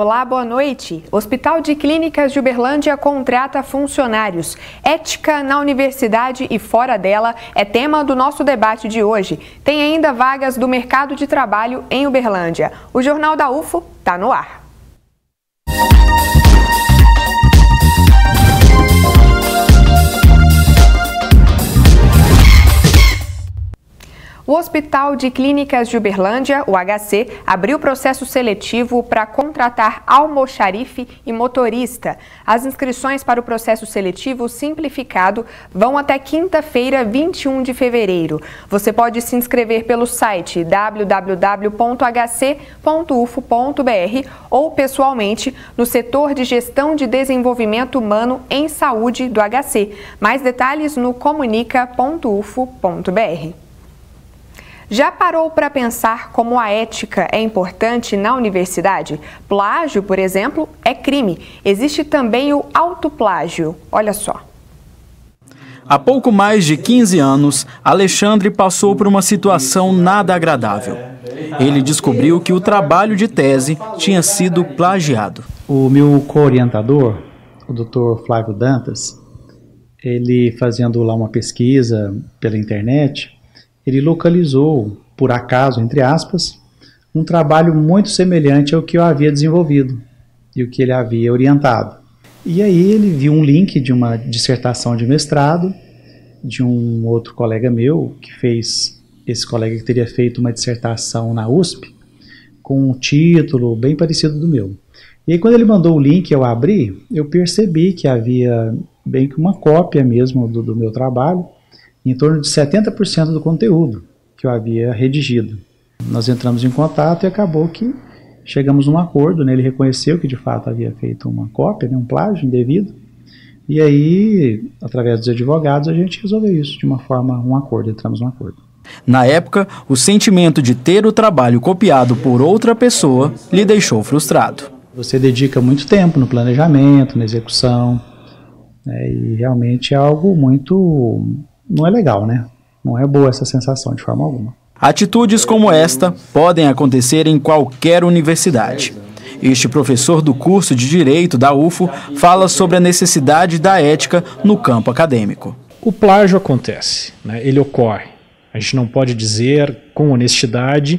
Olá, boa noite. Hospital de Clínicas de Uberlândia contrata funcionários. Ética na universidade e fora dela é tema do nosso debate de hoje. Tem ainda vagas do mercado de trabalho em Uberlândia. O Jornal da UFO está no ar. O Hospital de Clínicas de Uberlândia, o HC, abriu processo seletivo para contratar almoxarife e motorista. As inscrições para o processo seletivo simplificado vão até quinta-feira, 21 de fevereiro. Você pode se inscrever pelo site www.hc.ufo.br ou pessoalmente no setor de Gestão de Desenvolvimento Humano em Saúde do HC. Mais detalhes no comunica.ufo.br. Já parou para pensar como a ética é importante na universidade? Plágio, por exemplo, é crime. Existe também o autoplágio. Olha só. Há pouco mais de 15 anos, Alexandre passou por uma situação nada agradável. Ele descobriu que o trabalho de tese tinha sido plagiado. O meu co-orientador, o Dr. Flávio Dantas, ele fazendo lá uma pesquisa pela internet, ele localizou, por acaso, entre aspas, um trabalho muito semelhante ao que eu havia desenvolvido e o que ele havia orientado. E aí ele viu um link de uma dissertação de mestrado de um outro colega meu, esse colega que teria feito uma dissertação na USP, com um título bem parecido do meu. E aí quando ele mandou o link, eu abri, eu percebi que havia bem que uma cópia mesmo do meu trabalho, em torno de 70% do conteúdo que eu havia redigido. Nós entramos em contato e acabou que chegamos num acordo, né? Ele reconheceu que de fato havia feito uma cópia, né? Um plágio indevido, e aí, através dos advogados, a gente resolveu isso de uma forma, um acordo, entramos num acordo. Na época, o sentimento de ter o trabalho copiado por outra pessoa lhe deixou frustrado. Você dedica muito tempo no planejamento, na execução, né? E realmente é algo muito... não é legal, né? Não é boa essa sensação de forma alguma. Atitudes como esta podem acontecer em qualquer universidade. Este professor do curso de Direito da UFO fala sobre a necessidade da ética no campo acadêmico. O plágio acontece, né? Ele ocorre. A gente não pode dizer com honestidade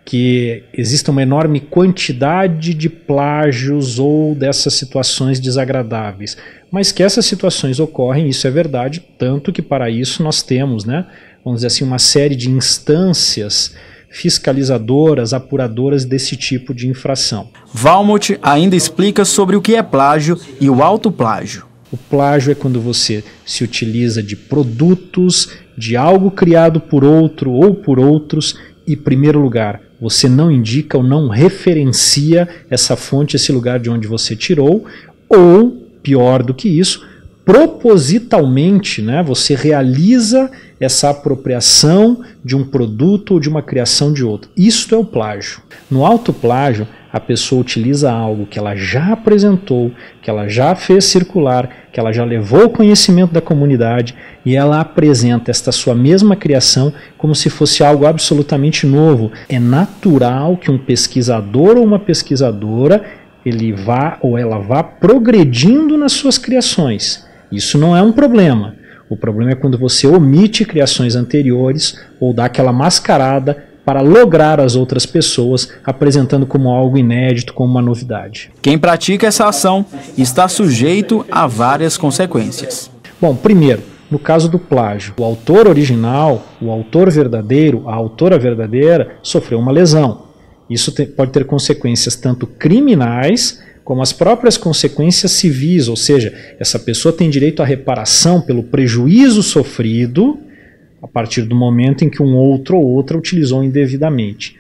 que existe uma enorme quantidade de plágios ou dessas situações desagradáveis, mas que essas situações ocorrem, isso é verdade, tanto que para isso nós temos, né, vamos dizer assim, uma série de instâncias fiscalizadoras, apuradoras desse tipo de infração. Valmont ainda explica sobre o que é plágio e o autoplágio. O plágio é quando você se utiliza de produtos, de algo criado por outro ou por outros, e, em primeiro lugar, você não indica ou não referencia essa fonte, esse lugar de onde você tirou, ou, pior do que isso, propositalmente, né, você realiza essa apropriação de um produto ou de uma criação de outro. Isto é o plágio. No autoplágio, a pessoa utiliza algo que ela já apresentou, que ela já fez circular, que ela já levou ao conhecimento da comunidade e ela apresenta esta sua mesma criação como se fosse algo absolutamente novo. É natural que um pesquisador ou uma pesquisadora ele vá ou ela vá progredindo nas suas criações. Isso não é um problema. O problema é quando você omite criações anteriores ou dá aquela mascarada para lograr as outras pessoas, apresentando como algo inédito, como uma novidade. Quem pratica essa ação está sujeito a várias consequências. Bom, primeiro, no caso do plágio, o autor original, o autor verdadeiro, a autora verdadeira, sofreu uma lesão. Isso pode ter consequências tanto criminais, como as próprias consequências civis, ou seja, essa pessoa tem direito à reparação pelo prejuízo sofrido, a partir do momento em que um outro ou outra utilizou indevidamente.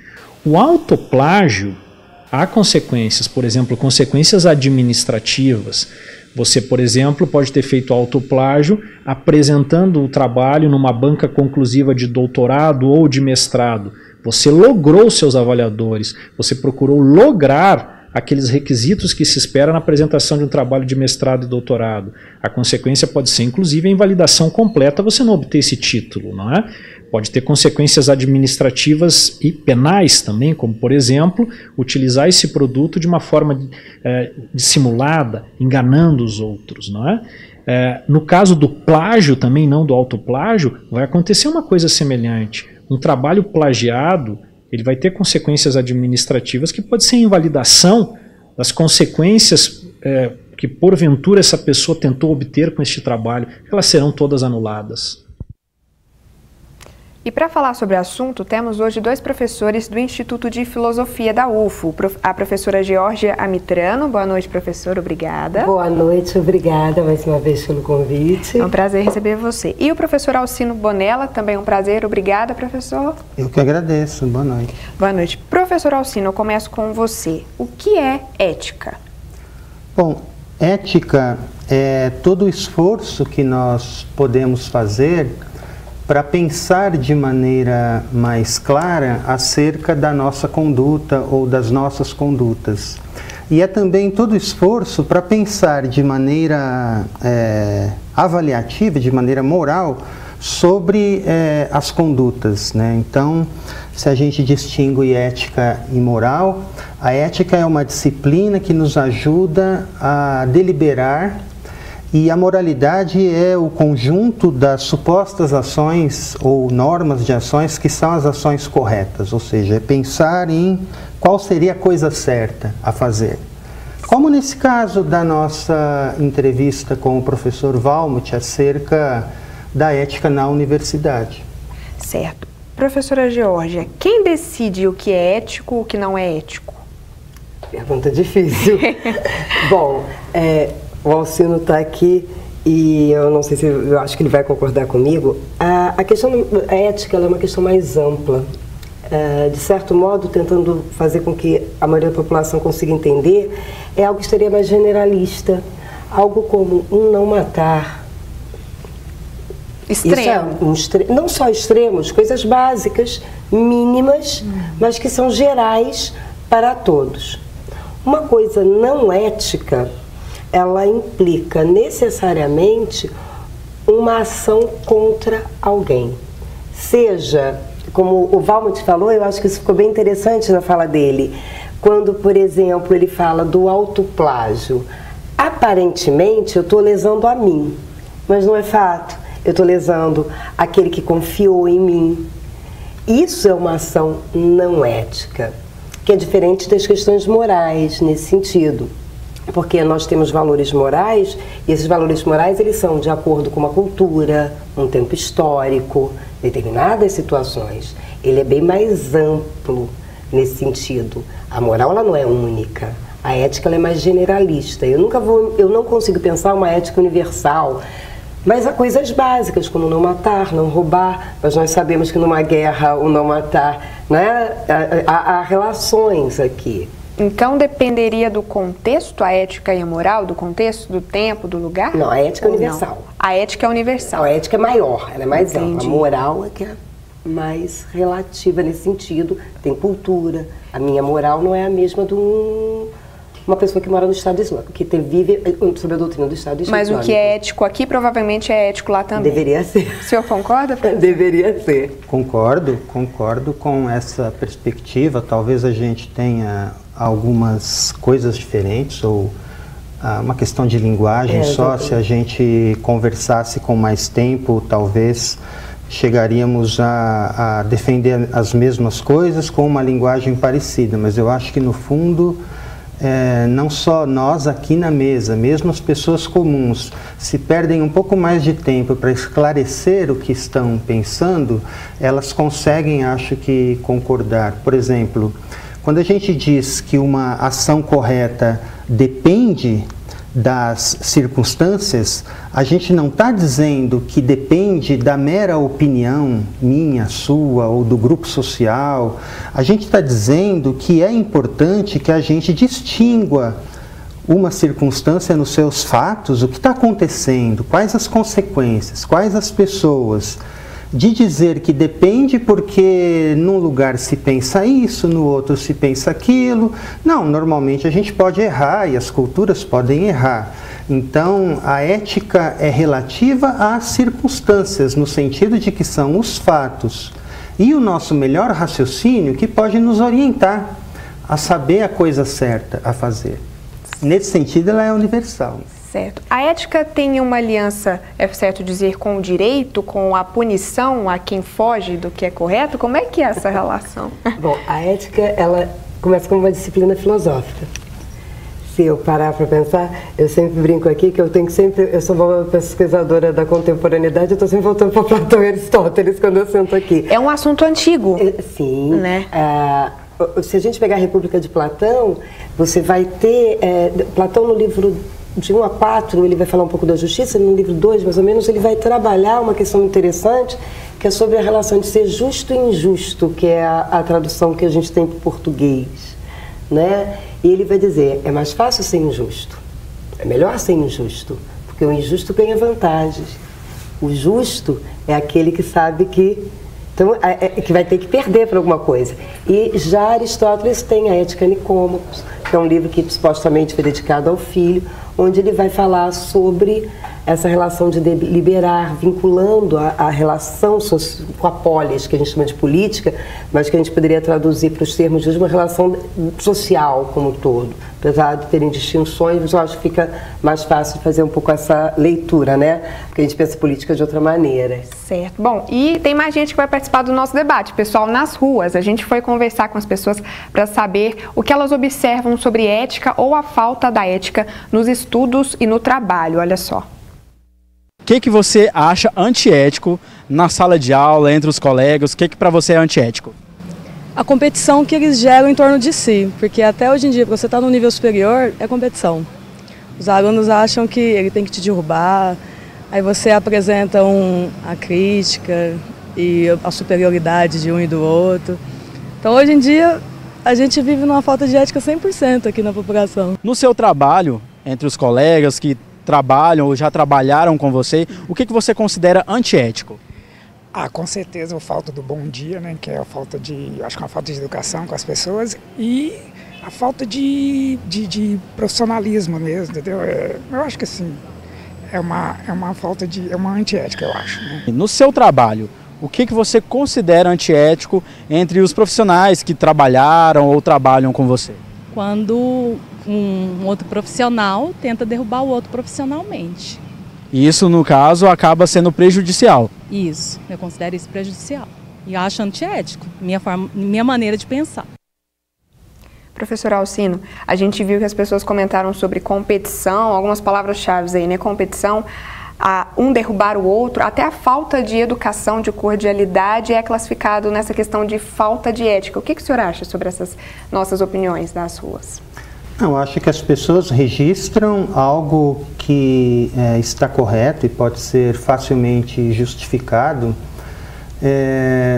O autoplágio, há consequências, por exemplo, consequências administrativas. Você, por exemplo, pode ter feito autoplágio apresentando o trabalho numa banca conclusiva de doutorado ou de mestrado. Você logrou seus avaliadores, você procurou lograr aqueles requisitos que se espera na apresentação de um trabalho de mestrado e doutorado. A consequência pode ser, inclusive, a invalidação completa, você não obter esse título, não é? Pode ter consequências administrativas e penais também, como, por exemplo, utilizar esse produto de uma forma dissimulada, enganando os outros, não é? No caso do plágio também, não do autoplágio, vai acontecer uma coisa semelhante. Um trabalho plagiado, ele vai ter consequências administrativas que pode ser invalidação das consequências que porventura essa pessoa tentou obter com este trabalho, elas serão todas anuladas. E para falar sobre o assunto, temos hoje 2 professores do Instituto de Filosofia da UFO. A professora Geórgia Amitrano. Boa noite, professora. Obrigada. Boa noite, obrigada mais uma vez pelo convite. É um prazer receber você. E o professor Alcino Bonella, também um prazer. Obrigada, professor. Eu que agradeço. Boa noite. Boa noite. Professor Alcino, eu começo com você. O que é ética? Bom, ética é todo o esforço que nós podemos fazer para pensar de maneira mais clara acerca da nossa conduta ou das nossas condutas. E é também todo esforço para pensar de maneira avaliativa, de maneira moral, sobre as condutas, né? Então, se a gente distingue ética e moral, a ética é uma disciplina que nos ajuda a deliberar. E a moralidade é o conjunto das supostas ações ou normas de ações que são as ações corretas, ou seja, é pensar em qual seria a coisa certa a fazer. Como nesse caso da nossa entrevista com o professor Valmut acerca da ética na universidade. Certo. Professora Geórgia, quem decide o que é ético e o que não é ético? Pergunta difícil. Bom, o Alcino está aqui e eu não sei se eu acho que ele vai concordar comigo. A questão da ética ela é uma questão mais ampla. De certo modo, tentando fazer com que a maioria da população consiga entender, é algo que estaria mais generalista. Algo como um não matar. Extremo. Não só extremos, coisas básicas, mínimas, mas que são gerais para todos. Uma coisa não ética, ela implica necessariamente uma ação contra alguém. Seja, como o Valmut falou, eu acho que isso ficou bem interessante na fala dele, quando, por exemplo, ele fala do autoplágio. Aparentemente, eu estou lesando a mim, mas não é fato. Eu estou lesando aquele que confiou em mim. Isso é uma ação não ética, que é diferente das questões morais nesse sentido. Porque nós temos valores morais, e esses valores morais eles são de acordo com uma cultura, um tempo histórico, determinadas situações. Ele é bem mais amplo nesse sentido. A moral ela não é única, a ética ela é mais generalista. Eu não consigo pensar uma ética universal, mas há coisas básicas como não matar, não roubar, mas nós sabemos que numa guerra o não matar, né? Há relações aqui. Então, dependeria do contexto, a ética e a moral, do contexto, do tempo, do lugar? Não, a ética é universal. Não? A ética é universal. Não, a ética é maior, ela é mais Entendi. ampla. A moral é que é mais relativa nesse sentido. Tem cultura. A minha moral não é a mesma de uma pessoa que mora no Estado Islâmico, que vive sob a doutrina do Estado Islâmico. Mas o que é ético aqui, provavelmente é ético lá também. Deveria ser. O senhor concorda, professor? Deveria ser. Concordo com essa perspectiva. Talvez a gente tenha algumas coisas diferentes ou uma questão de linguagem só. Se a gente conversasse com mais tempo, talvez chegaríamos a defender as mesmas coisas com uma linguagem parecida, mas eu acho que no fundo não só nós aqui na mesa, mesmo as pessoas comuns, se perdem um pouco mais de tempo para esclarecer o que estão pensando, elas conseguem, acho que, concordar. Por exemplo, quando a gente diz que uma ação correta depende das circunstâncias, a gente não está dizendo que depende da mera opinião minha, sua ou do grupo social. A gente está dizendo que é importante que a gente distingua uma circunstância nos seus fatos, o que está acontecendo, quais as consequências, quais as pessoas. de dizer que depende porque num lugar se pensa isso, no outro se pensa aquilo. Não, normalmente a gente pode errar e as culturas podem errar. Então, a ética é relativa às circunstâncias, no sentido de que são os fatos e o nosso melhor raciocínio que pode nos orientar a saber a coisa certa a fazer. Nesse sentido, ela é universal. Certo. A ética tem uma aliança, é certo dizer, com o direito, com a punição a quem foge do que é correto? Como é que é essa relação? Bom, a ética, ela começa como uma disciplina filosófica. Se eu parar para pensar, eu sempre brinco aqui que eu sou uma pesquisadora da contemporaneidade, eu estou sempre voltando para Platão e Aristóteles quando eu sento aqui. É um assunto antigo. Sim. Né? Se a gente pegar a República de Platão, você vai ter... Platão, no livro de 1 a 4, ele vai falar um pouco da justiça, no livro 2, mais ou menos, ele vai trabalhar uma questão interessante, que é sobre a relação de ser justo e injusto, que é a tradução que a gente tem para o português, né? E ele vai dizer, é mais fácil ser injusto, é melhor ser injusto, porque o injusto ganha vantagens. O justo é aquele que sabe que... Então, que vai ter que perder por alguma coisa. E já Aristóteles tem a Ética Nicômacos, que é um livro que supostamente foi dedicado ao filho, onde ele vai falar sobre essa relação de deliberar, vinculando a relação com a polis, que a gente chama de política, mas que a gente poderia traduzir para os termos de uma relação social como um todo. Apesar de terem distinções, eu acho que fica mais fácil de fazer um pouco essa leitura, né? Porque a gente pensa política de outra maneira. Certo. Bom, e tem mais gente que vai participar do nosso debate, pessoal, nas ruas. A gente foi conversar com as pessoas para saber o que elas observam sobre ética ou a falta da ética nos estudos e no trabalho. Olha só. O que você acha antiético na sala de aula, entre os colegas? O que para você é antiético? A competição que eles geram em torno de si, porque até hoje em dia, para você estar no nível superior, é competição. Os alunos acham que ele tem que te derrubar, aí você apresenta a crítica e a superioridade de um e do outro. Então, hoje em dia, a gente vive numa falta de ética 100% aqui na população. No seu trabalho, entre os colegas que trabalham ou já trabalharam com você, o que você considera antiético? Com certeza a falta do bom dia, né, que é a falta acho que é uma falta de educação com as pessoas e a falta de profissionalismo mesmo, entendeu? Eu acho que assim, é uma falta é uma antiética, eu acho. Né? No seu trabalho, o que você considera antiético entre os profissionais que trabalharam ou trabalham com você? Quando um outro profissional tenta derrubar o outro profissionalmente. Isso, no caso, acaba sendo prejudicial. Isso, eu considero isso prejudicial. E acho antiético, minha maneira de pensar. Professor Alcino, a gente viu que as pessoas comentaram sobre competição, algumas palavras-chave aí, né? Competição, um derrubar o outro, até a falta de educação, de cordialidade é classificado nessa questão de falta de ética. O que o senhor acha sobre essas nossas opiniões das ruas? Eu acho que as pessoas registram algo que está correto e pode ser facilmente justificado.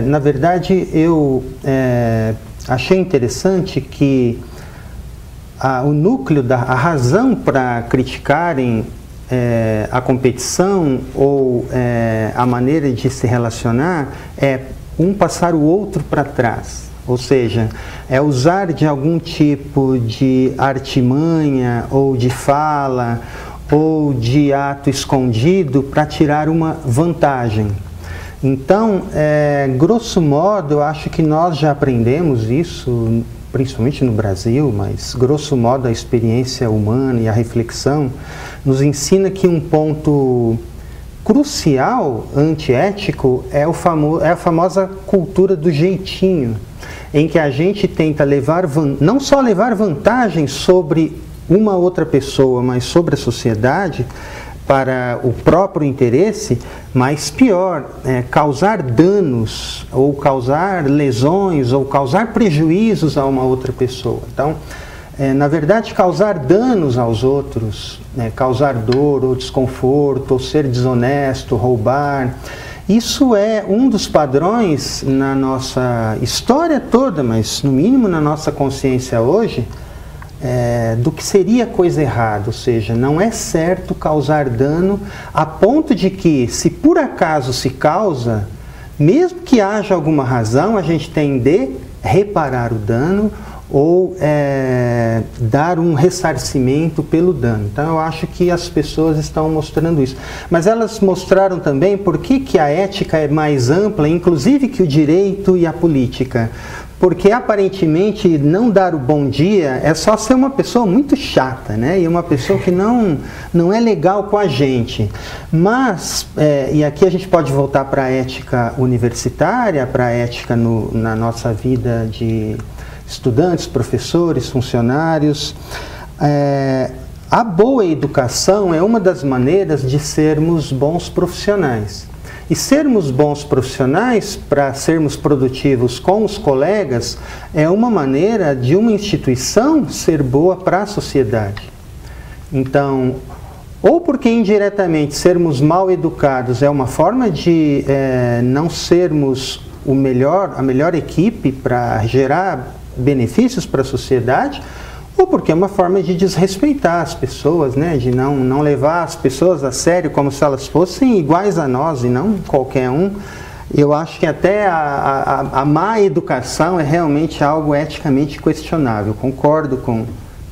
Na verdade, eu achei interessante que o núcleo, a razão para criticarem a competição ou a maneira de se relacionar é um passar o outro para trás. Ou seja, é usar de algum tipo de artimanha ou de fala ou de ato escondido para tirar uma vantagem. Então, grosso modo, eu acho que nós já aprendemos isso, principalmente no Brasil, mas grosso modo a experiência humana e a reflexão nos ensina que um ponto crucial antiético é a famosa cultura do jeitinho, em que a gente tenta não só levar vantagem sobre uma outra pessoa, mas sobre a sociedade, para o próprio interesse, mas pior, causar danos, ou causar lesões, ou causar prejuízos a uma outra pessoa. Então, na verdade, causar danos aos outros, causar dor ou desconforto, ou ser desonesto, roubar, isso é um dos padrões na nossa história toda, mas no mínimo na nossa consciência hoje, do que seria coisa errada, ou seja, não é certo causar dano a ponto de que, se por acaso se causa, mesmo que haja alguma razão, a gente tem de reparar o dano ou dar um ressarcimento pelo dano. Então eu acho que as pessoas estão mostrando isso. Mas elas mostraram também por que a ética é mais ampla, inclusive que o direito e a política. Porque aparentemente não dar o bom dia é só ser uma pessoa muito chata, né? E uma pessoa que não é legal com a gente. Mas, e aqui a gente pode voltar para a ética universitária, para a ética na nossa vida de estudantes, professores, funcionários. A boa educação é uma das maneiras de sermos bons profissionais. E sermos bons profissionais, para sermos produtivos com os colegas, é uma maneira de uma instituição ser boa para a sociedade. Então, ou porque indiretamente sermos mal educados é uma forma de não sermos a melhor equipe para gerar benefícios para a sociedade, ou porque é uma forma de desrespeitar as pessoas, né? De não levar as pessoas a sério como se elas fossem iguais a nós e não qualquer um. Eu acho que até a má educação é realmente algo eticamente questionável. Concordo com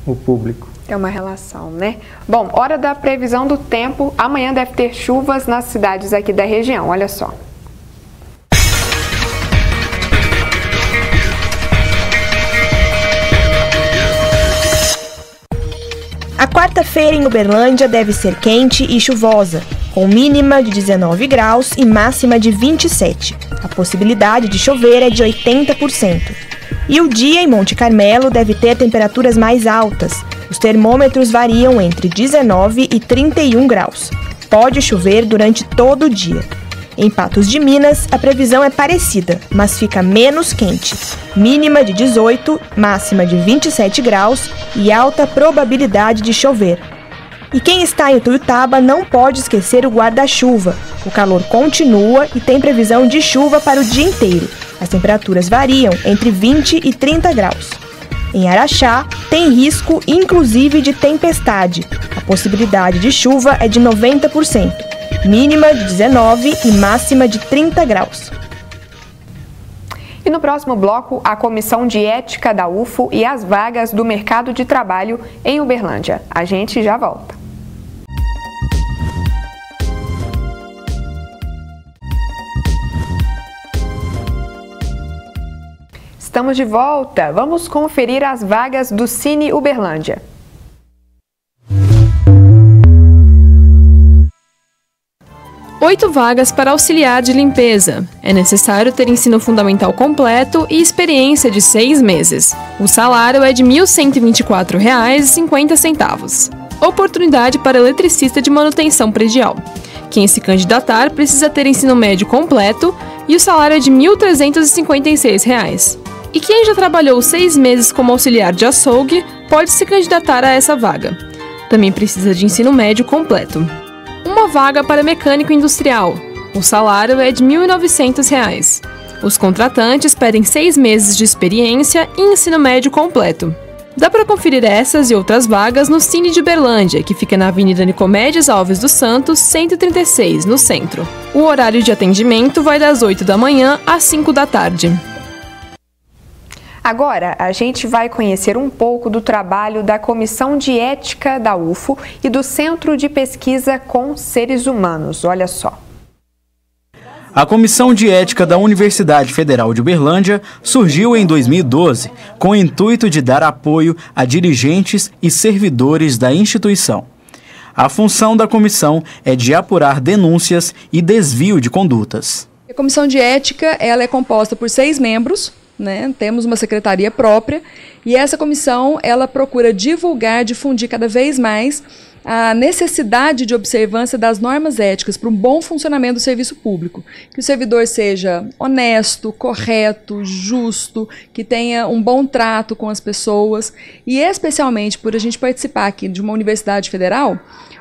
o público. É uma relação, né? Bom, hora da previsão do tempo. Amanhã deve ter chuvas nas cidades aqui da região, olha só. A quarta-feira em Uberlândia deve ser quente e chuvosa, com mínima de 19 graus e máxima de 27. A possibilidade de chover é de 80%. E o dia em Monte Carmelo deve ter temperaturas mais altas. Os termômetros variam entre 19 e 31 graus. Pode chover durante todo o dia. Em Patos de Minas, a previsão é parecida, mas fica menos quente. Mínima de 18, máxima de 27 graus e alta probabilidade de chover. E quem está em Utuiutaba não pode esquecer o guarda-chuva. O calor continua e tem previsão de chuva para o dia inteiro. As temperaturas variam entre 20 e 30 graus. Em Araxá, tem risco inclusive de tempestade. A possibilidade de chuva é de 90%. Mínima de 19 e máxima de 30 graus. E no próximo bloco, a Comissão de Ética da UFO e as vagas do mercado de trabalho em Uberlândia. A gente já volta. Estamos de volta. Vamos conferir as vagas do Cine Uberlândia. 8 vagas para auxiliar de limpeza. É necessário ter ensino fundamental completo e experiência de 6 meses. O salário é de R$ 1.124,50. Oportunidade para eletricista de manutenção predial. Quem se candidatar precisa ter ensino médio completo e o salário é de R$ 1.356. E quem já trabalhou 6 meses como auxiliar de açougue pode se candidatar a essa vaga. Também precisa de ensino médio completo. Uma vaga para mecânico industrial. O salário é de R$ 1.900. Os contratantes pedem 6 meses de experiência e ensino médio completo. Dá para conferir essas e outras vagas no Cine de Uberlândia, que fica na Avenida Nicomedes Alves dos Santos, 136, no centro. O horário de atendimento vai das 8 da manhã às 5 da tarde. Agora, a gente vai conhecer um pouco do trabalho da Comissão de Ética da UFO e do Centro de Pesquisa com Seres Humanos. Olha só. A Comissão de Ética da Universidade Federal de Uberlândia surgiu em 2012, com o intuito de dar apoio a dirigentes e servidores da instituição. A função da comissão é de apurar denúncias e desvio de condutas. A Comissão de Ética ela é composta por 6 membros. Temos uma secretaria própria e essa comissão ela procura divulgar, difundir cada vez mais a necessidade de observância das normas éticas para um bom funcionamento do serviço público. Que o servidor seja honesto, correto, justo, que tenha um bom trato com as pessoas e especialmente por a gente participar aqui de uma universidade federal,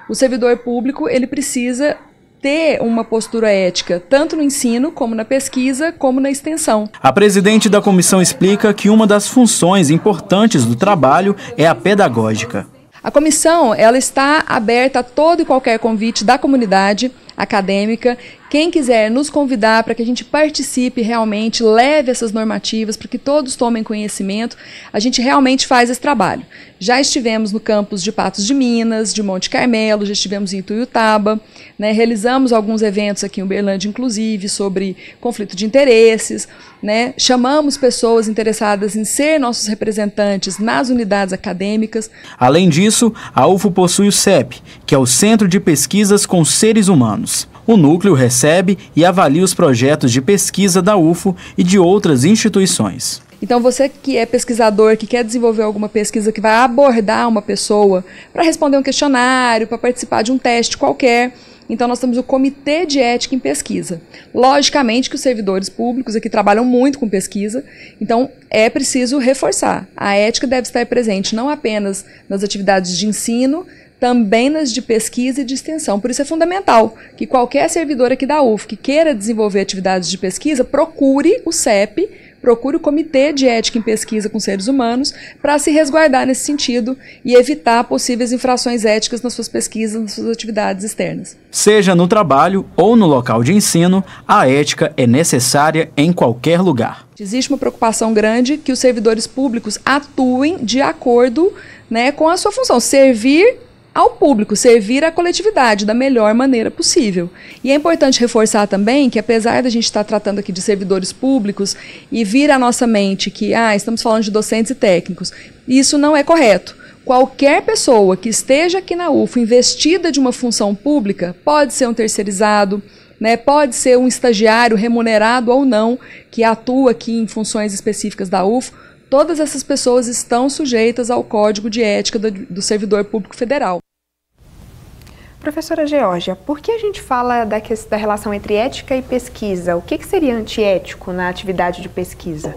o servidor público ele precisa ter uma postura ética, tanto no ensino, como na pesquisa, como na extensão. A presidente da comissão explica que uma das funções importantes do trabalho é a pedagógica. A comissão ela está aberta a todo e qualquer convite da comunidade acadêmica Quem quiser nos convidar para que a gente participe realmente, leve essas normativas para que todos tomem conhecimento, a gente realmente faz esse trabalho. Já estivemos no campus de Patos de Minas, de Monte Carmelo, já estivemos em Ituiutaba, né, realizamos alguns eventos aqui em Uberlândia, inclusive, sobre conflito de interesses, né, chamamos pessoas interessadas em ser nossos representantes nas unidades acadêmicas. Além disso, a UFO possui o CEP, que é o Centro de Pesquisas com Seres Humanos. O núcleo recebe e avalia os projetos de pesquisa da UFO e de outras instituições. Então você que é pesquisador, que quer desenvolver alguma pesquisa que vai abordar uma pessoa para responder um questionário, para participar de um teste qualquer, então nós temos o Comitê de Ética em Pesquisa. Logicamente que os servidores públicos aqui trabalham muito com pesquisa, então é preciso reforçar. A ética deve estar presente não apenas nas atividades de ensino, também nas de pesquisa e de extensão. Por isso é fundamental que qualquer servidor aqui da UF que queira desenvolver atividades de pesquisa, procure o CEP, procure o Comitê de Ética em Pesquisa com Seres Humanos para se resguardar nesse sentido e evitar possíveis infrações éticas nas suas pesquisas, nas suas atividades externas. Seja no trabalho ou no local de ensino, a ética é necessária em qualquer lugar. Existe uma preocupação grande que os servidores públicos atuem de acordo, né, com a sua função, servir ao público, servir à coletividade da melhor maneira possível. E é importante reforçar também que, apesar da gente estar tratando aqui de servidores públicos e vir à nossa mente que estamos falando de docentes e técnicos, isso não é correto. Qualquer pessoa que esteja aqui na UFO investida de uma função pública, pode ser um terceirizado, né, pode ser um estagiário remunerado ou não, que atua aqui em funções específicas da UFO, todas essas pessoas estão sujeitas ao Código de Ética do Servidor Público Federal. Professora Geórgia, por que a gente fala da relação entre ética e pesquisa? O que seria antiético na atividade de pesquisa?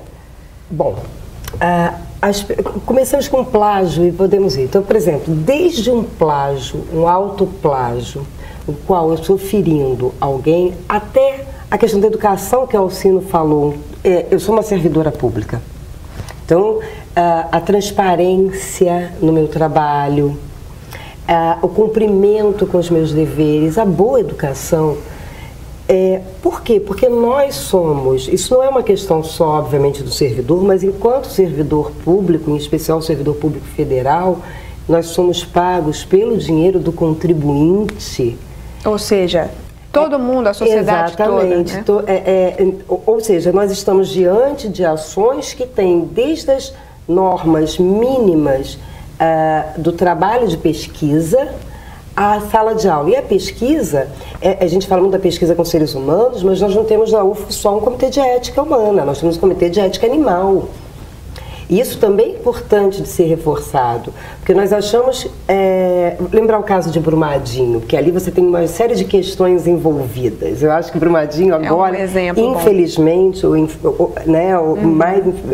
Bom, começamos com plágio e podemos ir. Então, por exemplo, desde um plágio, um autoplágio, no qual eu estou ferindo alguém, até a questão da educação que a Alcino falou. Eu sou uma servidora pública. Então, a transparência no meu trabalho, o cumprimento com os meus deveres, a boa educação. Por quê? Porque nós somos, isso não é uma questão só, obviamente, do servidor, mas enquanto servidor público, em especial o servidor público federal, nós somos pagos pelo dinheiro do contribuinte. Ou seja, todo mundo, a sociedade exatamente, toda, né? Ou seja, nós estamos diante de ações que têm desde as normas mínimas do trabalho de pesquisa à sala de aula. E a pesquisa, a gente fala muito da pesquisa com seres humanos, mas nós não temos na UFO só um comitê de ética humana, nós temos um comitê de ética animal. E isso também é importante de ser reforçado, porque nós achamos, lembrar o caso de Brumadinho, que ali você tem uma série de questões envolvidas. Eu acho que Brumadinho agora, infelizmente,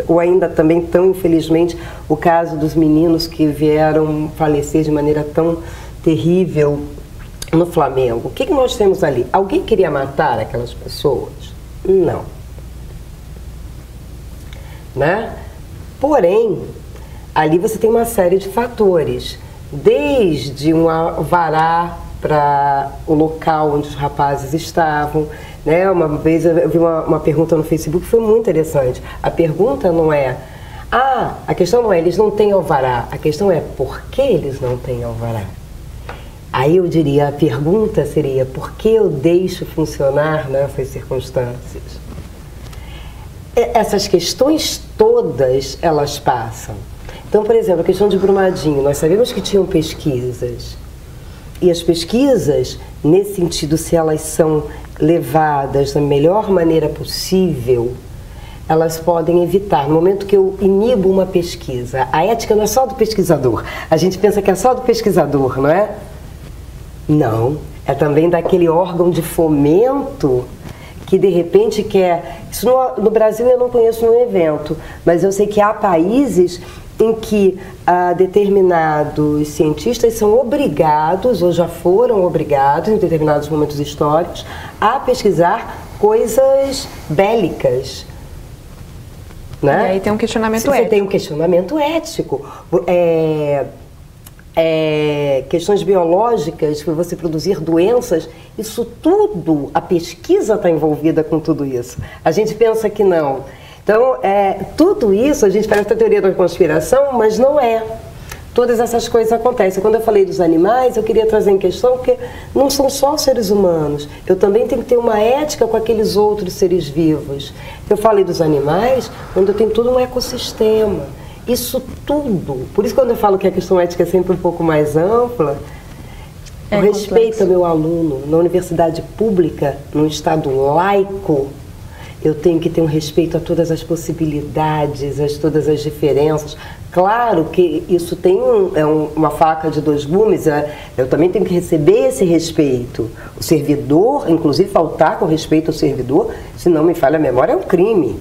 ou ainda também tão infelizmente, o caso dos meninos que vieram falecer de maneira tão terrível no Flamengo. O que nós temos ali? Alguém queria matar aquelas pessoas? Não. Né? Porém, ali você tem uma série de fatores, desde um alvará para o local onde os rapazes estavam, né? Uma vez eu vi uma pergunta no Facebook que foi muito interessante. A pergunta não é, a questão não é eles não têm alvará, a questão é por que eles não têm alvará. Aí eu diria, a pergunta seria, por que eu deixo funcionar nessas circunstâncias? Essas questões todas, elas passam. Então, por exemplo, a questão de Brumadinho, nós sabemos que tinham pesquisas. E as pesquisas, nesse sentido, se elas são levadas da melhor maneira possível, elas podem evitar. No momento que eu inibo uma pesquisa, a ética não é só do pesquisador. A gente pensa que é só do pesquisador, não é? Não. É também daquele órgão de fomento que de repente quer... Isso no Brasil eu não conheço nenhum evento, mas eu sei que há países em que determinados cientistas são obrigados, ou já foram obrigados, em determinados momentos históricos, a pesquisar coisas bélicas. Né? E aí tem um questionamento ético. Você tem um questionamento ético. questões biológicas, para você produzir doenças, isso tudo, a pesquisa está envolvida com tudo isso. A gente pensa que não. Então, tudo isso, a gente parece a teoria da conspiração, mas não é. Todas essas coisas acontecem. Quando eu falei dos animais, eu queria trazer em questão que não são só seres humanos. Eu também tenho que ter uma ética com aqueles outros seres vivos. Eu falei dos animais, quando eu tenho todo um ecossistema. Isso tudo. Por isso, quando eu falo que a questão ética é sempre um pouco mais ampla, o respeito ao meu aluno na universidade pública, num estado laico, eu tenho que ter um respeito a todas as possibilidades, a todas as diferenças. Claro que isso tem uma faca de dois gumes, eu também tenho que receber esse respeito. O servidor, inclusive faltar com respeito ao servidor, se não me falha a memória, é um crime.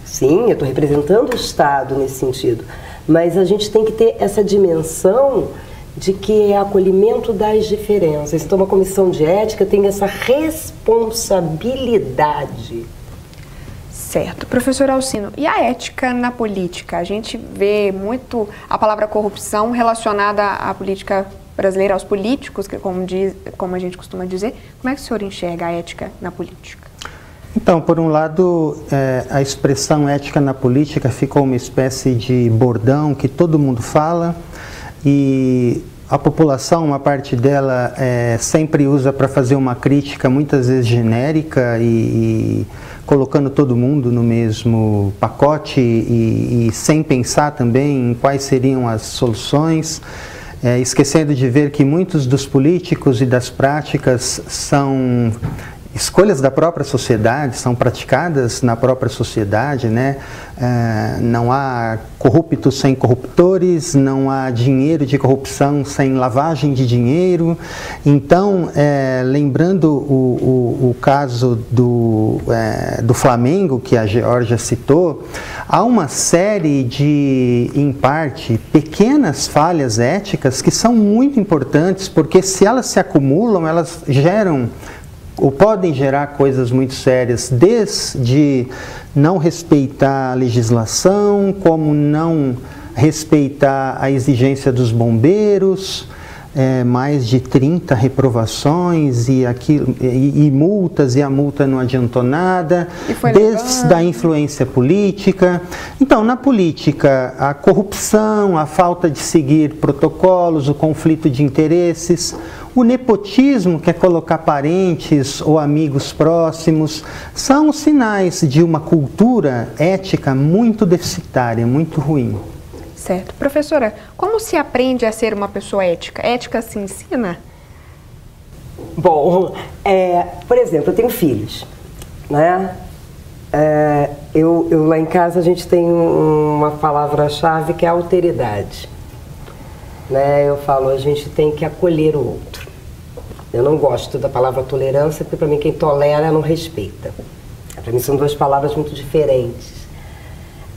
Sim, eu estou representando o Estado nesse sentido. Mas a gente tem que ter essa dimensão de que é acolhimento das diferenças. Então, uma comissão de ética tem essa responsabilidade. Certo. Professor Alcino, e a ética na política? A gente vê muito a palavra corrupção relacionada à política brasileira, aos políticos, que como a gente costuma dizer. Como é que o senhor enxerga a ética na política? Então, por um lado, a expressão ética na política ficou uma espécie de bordão que todo mundo fala e a população, uma parte dela, sempre usa para fazer uma crítica muitas vezes genérica e colocando todo mundo no mesmo pacote e sem pensar também em quais seriam as soluções, esquecendo de ver que muitos dos políticos e das práticas são escolhas da própria sociedade, são praticadas na própria sociedade, né? Não há corruptos sem corruptores, não há dinheiro de corrupção sem lavagem de dinheiro. Então, lembrando o caso do Flamengo, que a Georgia citou, há uma série de, em parte, pequenas falhas éticas que são muito importantes, porque se elas se acumulam, elas geram ou podem gerar coisas muito sérias, desde não respeitar a legislação, como não respeitar a exigência dos bombeiros, mais de 30 reprovações e multas, e a multa não adiantou nada, desde a influência política. Então, na política, a corrupção, a falta de seguir protocolos, o conflito de interesses, o nepotismo, que é colocar parentes ou amigos próximos, são os sinais de uma cultura ética muito deficitária, muito ruim. Certo. Professora, como se aprende a ser uma pessoa ética? Ética se ensina? Bom, por exemplo, eu tenho filhos, né? Eu lá em casa a gente tem uma palavra-chave que é a alteridade. Né? Eu falo, a gente tem que acolher o outro. Eu não gosto da palavra tolerância, porque para mim quem tolera não respeita. Para mim são duas palavras muito diferentes.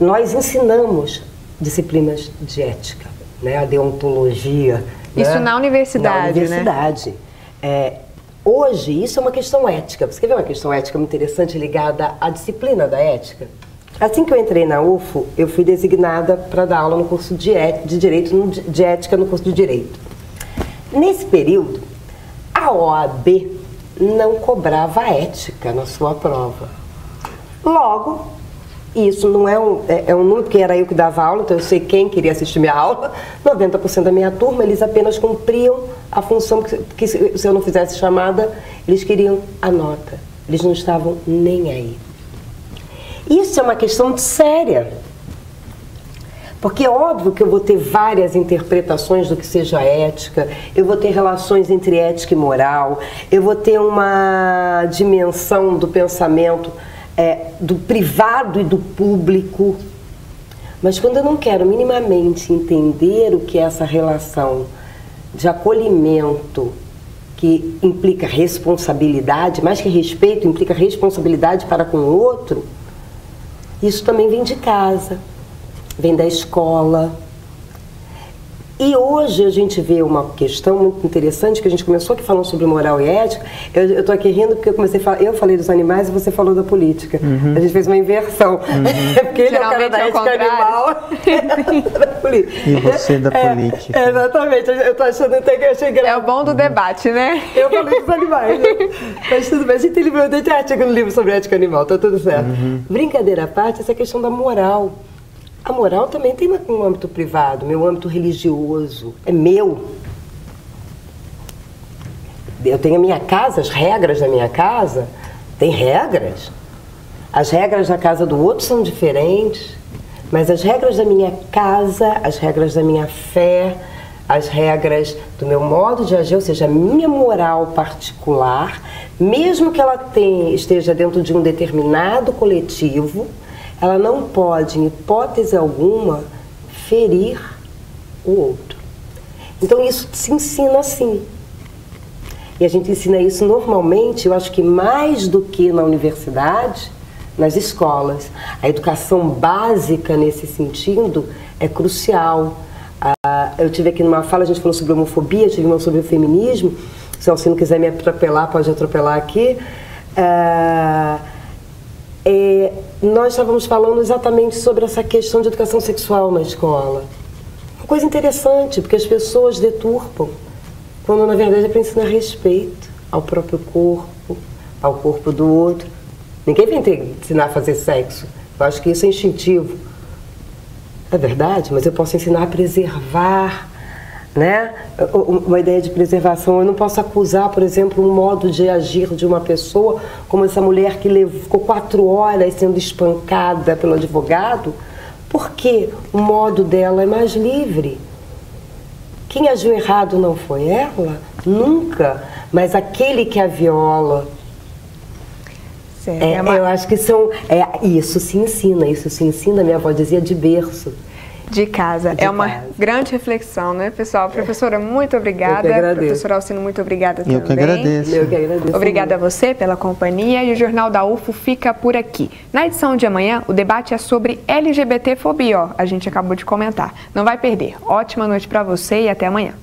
Nós ensinamos disciplinas de ética, né? A deontologia. Isso, né? Na universidade, na universidade. Né? Hoje, isso é uma questão ética. Você quer ver uma questão ética muito interessante ligada à disciplina da ética? Assim que eu entrei na UFO, eu fui designada para dar aula no curso de ética no curso de Direito. Nesse período, a OAB não cobrava ética na sua prova. Logo, isso não é um número, porque era eu que dava aula, então eu sei quem queria assistir minha aula. 90% da minha turma, eles apenas cumpriam a função que se eu não fizesse chamada, eles queriam a nota. Eles não estavam nem aí. Isso é uma questão muito séria, porque é óbvio que eu vou ter várias interpretações do que seja ética, eu vou ter relações entre ética e moral, eu vou ter uma dimensão do pensamento do privado e do público, mas quando eu não quero minimamente entender o que é essa relação de acolhimento, que implica responsabilidade, mais que respeito, implica responsabilidade para com o outro, isso também vem de casa, vem da escola. E hoje a gente vê uma questão muito interessante, que a gente começou aqui falando sobre moral e ética. Eu estou aqui rindo porque eu falei dos animais e você falou da política. A gente fez uma inversão. Porque ele é o cara da ética animal da política. E você da política. Exatamente. Eu estou achando até que eu achei graça. É o bom do debate, né? Eu falei dos animais, né? Mas tudo bem. A gente tem livro, tem artigo no livro sobre ética animal, tá tudo certo. Brincadeira à parte, essa questão da moral. A moral também tem um âmbito privado, meu âmbito religioso, é meu. Eu tenho a minha casa, as regras da minha casa, tem regras. As regras da casa do outro são diferentes, mas as regras da minha casa, as regras da minha fé, as regras do meu modo de agir, ou seja, a minha moral particular, mesmo que ela esteja dentro de um determinado coletivo, ela não pode, em hipótese alguma, ferir o outro. Então isso se ensina assim. E a gente ensina isso normalmente, eu acho que mais do que na universidade, nas escolas. A educação básica nesse sentido é crucial. Eu tive aqui numa fala, a gente falou sobre homofobia, tive uma sobre o feminismo. Se o Alcino quiser me atropelar, pode atropelar aqui. Nós estávamos falando exatamente sobre essa questão de educação sexual na escola. Uma coisa interessante, porque as pessoas deturpam, quando na verdade é para ensinar respeito ao próprio corpo, ao corpo do outro. Ninguém vem ensinar a fazer sexo. Eu acho que isso é instintivo. É verdade, mas eu posso ensinar a preservar, né? Uma ideia de preservação. Eu não posso acusar, por exemplo, um modo de agir de uma pessoa, como essa mulher que ficou 4 horas sendo espancada pelo advogado, porque o modo dela é mais livre. Quem agiu errado não foi ela? Nunca. Mas aquele que a viola. Eu acho que isso se ensina, minha avó dizia, de berço. De casa. É uma grande reflexão, né, pessoal? Professora, muito obrigada. Eu que agradeço. Professora Alcino, muito obrigada também. Eu que agradeço. Eu que agradeço. Obrigada a você pela companhia e o Jornal da UFO fica por aqui. Na edição de amanhã, o debate é sobre LGBTfobia, a gente acabou de comentar. Não vai perder. Ótima noite para você e até amanhã.